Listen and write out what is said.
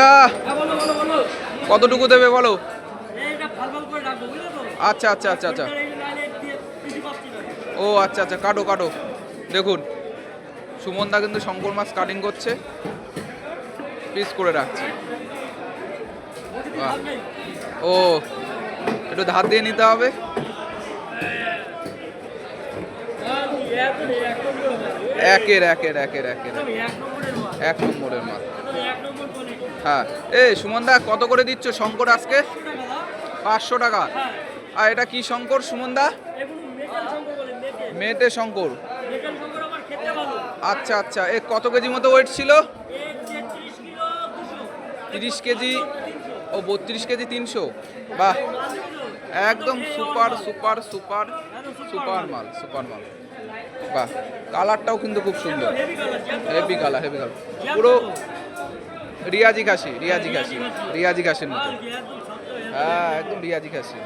সুমনদা কতটুকু দেবে বলো? আচ্ছা আচ্ছা আচ্ছা আচ্ছা, ও আচ্ছা আচ্ছা, কাটো কাটো। দেখুন সুমনদা কিন্তু শঙ্কর মাছ কাটিং করছে, পিস করে রাখছে। ও একটু ধার দিয়ে নিতে হবে। একের একের একের একের এক নম্বরের মাল। হ্যাঁ, এ সুমনদা কত করে দিচ্ছ শঙ্কর আজকে? 500 টাকা। আর এটা কি শঙ্কর সুমনদা? মেটে শঙ্কর। আচ্ছা আচ্ছা, এ কত কেজি মতো ওয়েট ছিল? 30 কেজি। ও 32 কেজি 300। বাহ, একদম সুপার সুপার সুপার সুপার মাল, সুপার মাল। বাহ, কালারটাও কিন্তু খুব সুন্দর, হেভি কালার, হেভি কালার, পুরো রিয়াজি খাসি, রিয়াজি খাসি, রিয়াজি খাসির মতো। হ্যাঁ, একদম রিয়াজি খাসি।